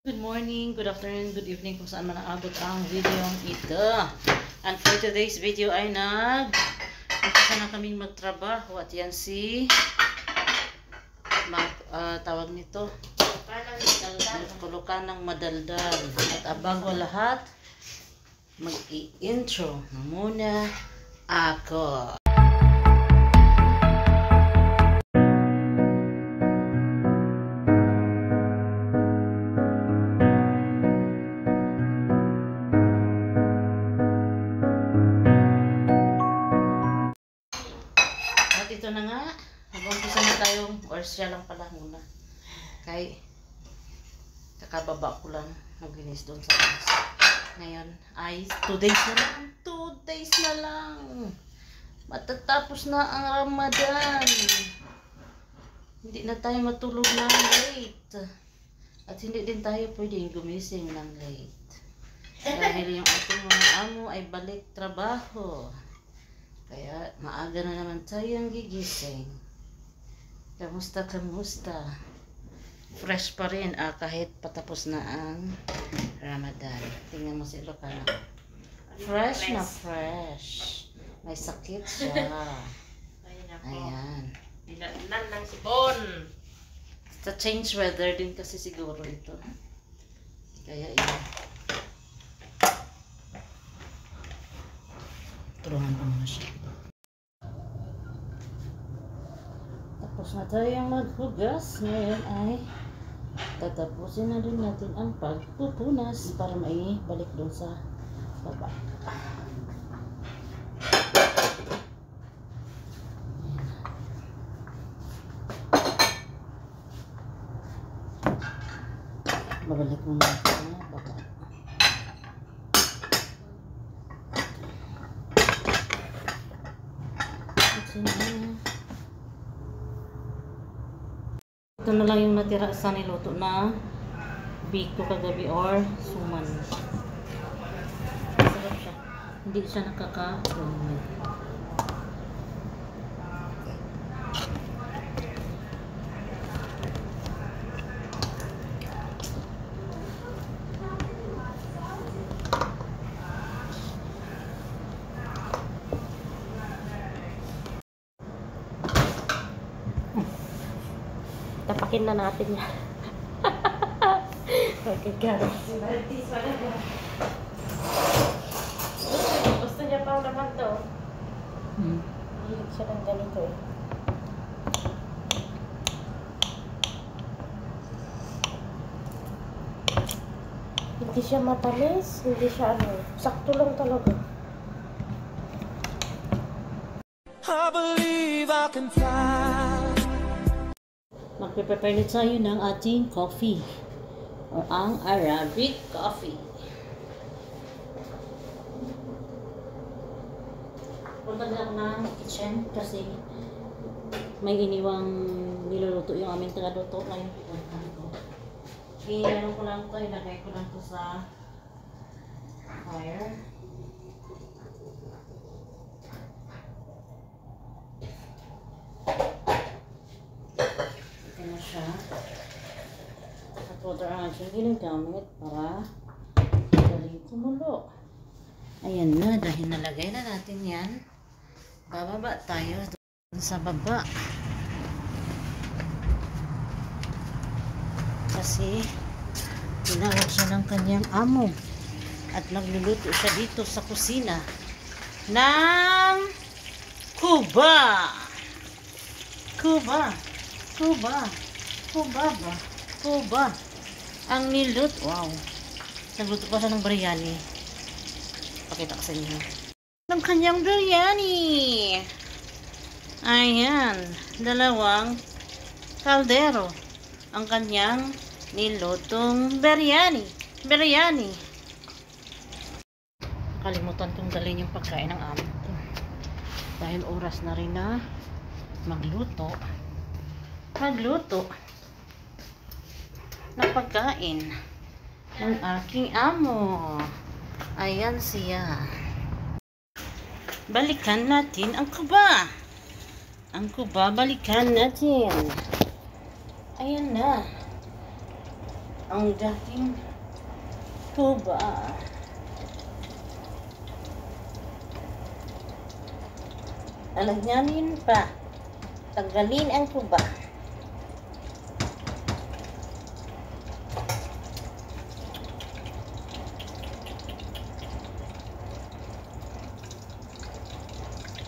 Good morning, good afternoon, good evening kung saan man naabot ang video ito. And for today's video ay umpisa na kaming magtrabaho at yan si tawag nito magkulukan ng madaldal. At bago lahat mag-i-intro muna ako. Ito na nga, mag-umpisa na tayong, or siya lang pala muna. Kay, kakababa ko lang maglinis doon sa taas. Ngayon ay 2 days na lang. 2 days na lang. Matatapos na ang Ramadan. Hindi na tayo matulog ng late. At hindi din tayo pwedeng gumising ng late. Dahil yung ating mga amo ay balik trabaho. Kaya maaga na naman tayong gigising. Kamusta? Fresh pa rin kahit patapos na ang Ramadan. Tingnan mo si Lucana. Fresh na fresh. May sakit siya. Ayan. Nilanan ng sipon. Sa change weather din kasi siguro ito. Kaya yun. Tulungan ko muna siya. Tapos na tayong maghugas. Ngayon ay tatapusin na rin natin ang pagpupunas para may balik doon sa baba. Babalik muna sa baba. Ito na lang yung natira sa niluto na biko kagabi or suman. Sarap siya. Hindi siya nakaka-dumi. Tapakin na natin yan. Okay, guys. Gusto niya pang naman to. Hilig siya ng ganito eh. Hindi siya matamis, hindi siya sakto lang talaga. I believe I can fly. Magpe-prepare na tayo ng ating coffee o ang Arabic coffee. Punta lang ng kitchen kasi may iniwang niluluto yung aming tagaluto. Ngayon pinuntahan ko. Hinalo ko lang ito, ilagay ko lang ito sa fire. At water ang aking ginagamit para daling kumulo. Ayan na, dahil nalagay na natin yan, bababa tayo sa baba. Kasi tinawag siya ng kanyang amo at nagluluto siya dito sa kusina ng Cuba. Cuba. Ang niluto. Wow. Nagluto pa siya ng biryani. Pakita ko sa inyo. Ng kanyang biryani. Ayan. 2 kaldero. Ang kanyang nilutong biryani. Kalimutan kong dalhin yung pagkain ng amo ko. Dahil oras na rin na magluto ng pagkain ng aking amo. Ayan siya. Balikan natin ang Cuba. Balikan natin. Ayan na. ang dating tuba. Alagyanin pa. Tanggalin ang tuba.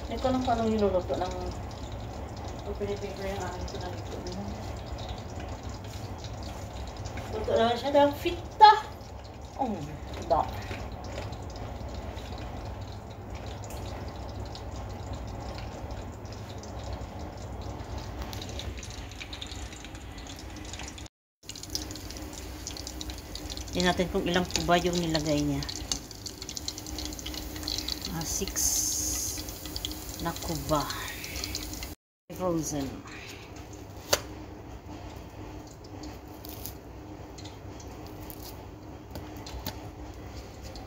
Hindi ko lang paano niluluto ng pinipiper yung aking pinalito. Luto naman siya ng fita. Da. Tingnan natin kung ilang kuba yung nilagay niya. 6 na kuba. Frozen.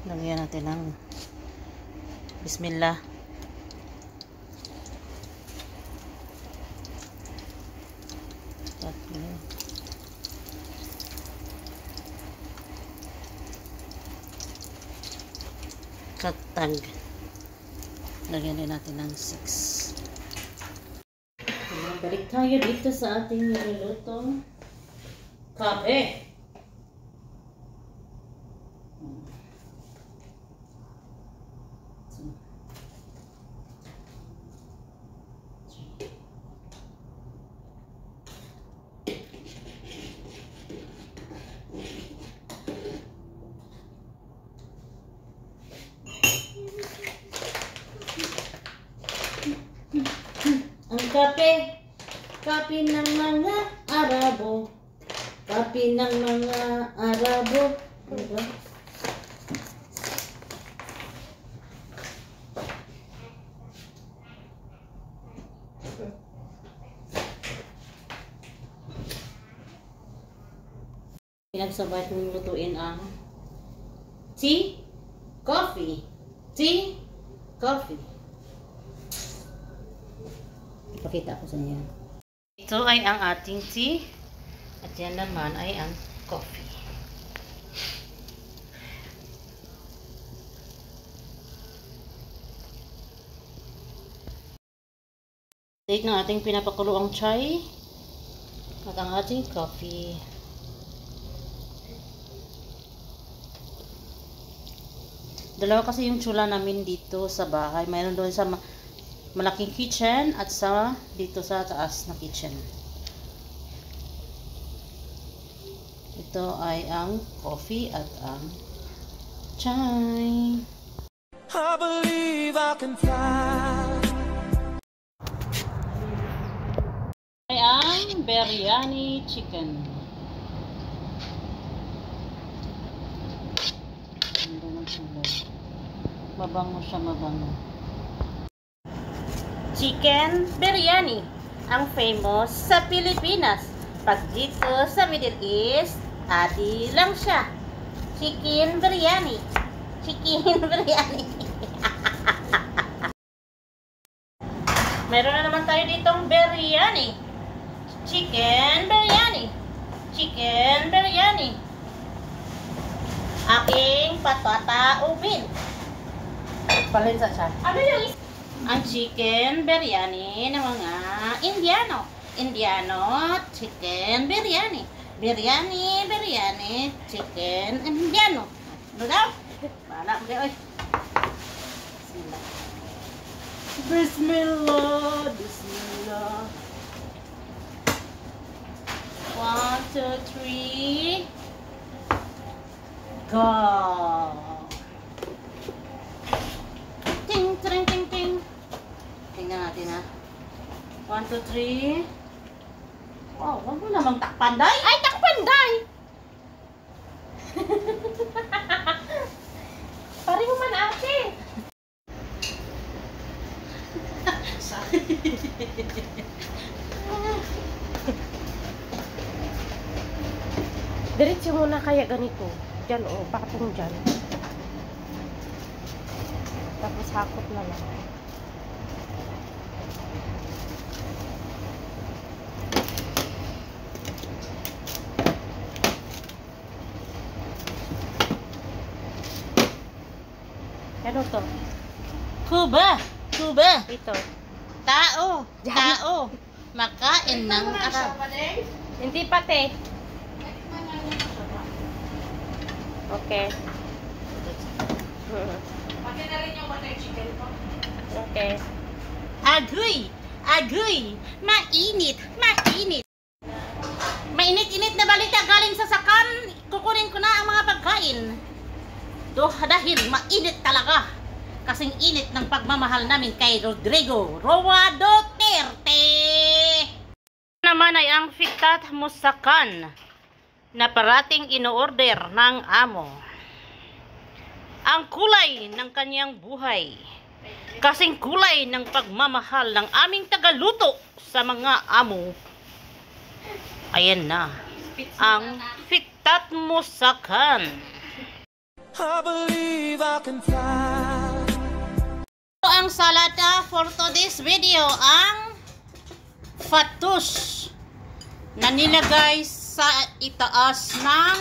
Lagyan natin ng bismillah. Tatlo. Katag. Lagyan din natin ng 6. Balik tayo dito sa ating nilulutong kape. Ang kape ng mga Arabo, kape ng mga Arabo. Ano ba? Pinagsabay kong lutuin ang tea, coffee, tea, coffee. Ipakita ko sa inyo. Ito ay ang ating tea at yan naman ay ang coffee. Take ng ating pinapakulo ang chai at ang ating coffee. Dalawa kasi yung tsula namin dito sa bahay. Mayroon doon sa malaking kitchen at sa dito sa taas na kitchen. Ito ay ang coffee at ang chai. I believe I can fly. Ay ang biryani chicken. Mabango siya, mabango. Chicken biryani, ang famous sa Pilipinas. Pag dito sa Middle East, adi lang siya. Chicken biryani. Chicken biryani. Meron na naman tayo ditong biryani. Chicken biryani. Chicken biryani. Aking patata ubin. Palinsa siya. Ano yung ang chicken biryani ng mga Indiano. Indiano chicken biryani. Biryani, biryani, chicken Indiano. Ano daw? Bahala mo kayo. Bismillah. Bismillah. Bismillah. 1, 2, 3. Go. Ting, ting, ting, ting. Tingnan natin ha. 1, 2, 3. Wow, wag mo namang takpan, day. Ay, takpan, day. Pari mo man ate. Diretso muna kaya ganito. Diyan o, patong dyan. Tapos hakot na lang. Ano to? Kuba. Kuba. Ito. Tao. Tao. Makain ng Arab. Hindi pati. Okay. Pati na rin yung butter chicken ko. Okay. Agoy! Agoy! Mainit! Mainit! Mainit-init na balita galing sa sakan. Kukunin ko na ang mga pagkain. Dahil mainit talaga. Kasing init ng pagmamahal namin kay Rodrigo Roa Duterte. Naman ay ang fitat musakan na parating ino-order ng amo. Ang kulay ng kanyang buhay. Kasing kulay ng pagmamahal ng aming tagaluto sa mga amo. Ayan na. Ang fitat musakan. I believe I can fly. Ang salata for today's video ang fattoush na nilagay sa itaas ng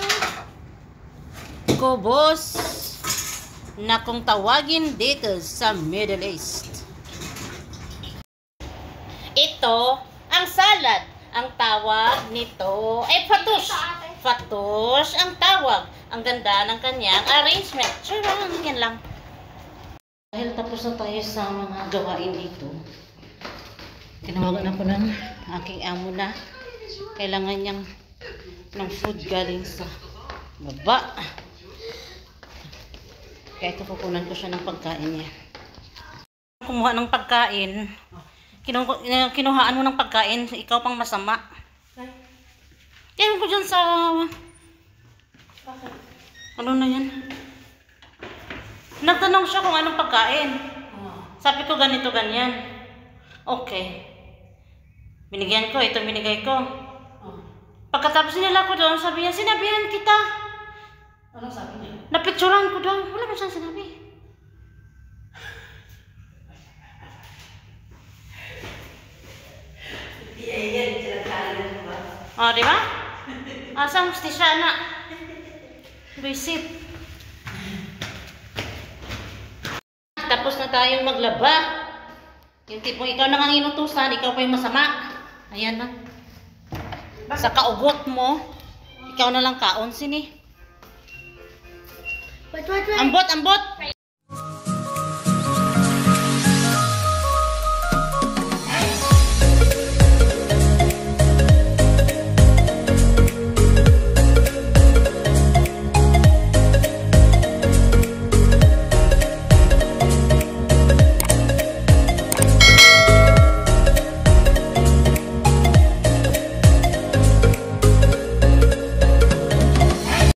kubos na kung tawagin dito sa Middle East. Ito ang salad. Ang tawag nito ay fattoush. Fattoush ang tawag. Ang ganda ng kanyang arrangement. Charang, yan lang. Dahil tapos na tayo sa mga gawain dito, tinawagan ako ng aking amo na kailangan niyang ng food galing sa baba. Kaya ito kukunan ko siya ng pagkain niya. Kumuha ng pagkain, kinuhaan mo ng pagkain, ikaw pang masama. Kaya ko dyan sa ano na yan? Nagtanong siya kung anong pagkain. Sabi ko ganito, ganyan. Okay. Binigyan ko, ito binigay ko. Pagkatapos nila ko doon, sabi niya, sinabihan kita. Anong sabi niya? Napicturan ko doon. Wala ba siyang sinabi? Oh, di ba? Asang gusti siya na. Visit. Tapos na tayong maglaba. Yung tipong ikaw na ang inutusan, ikaw pa yung masama. Ayan na. Sa kaugot mo, ikaw na lang kaon sini. Ambot, ambot!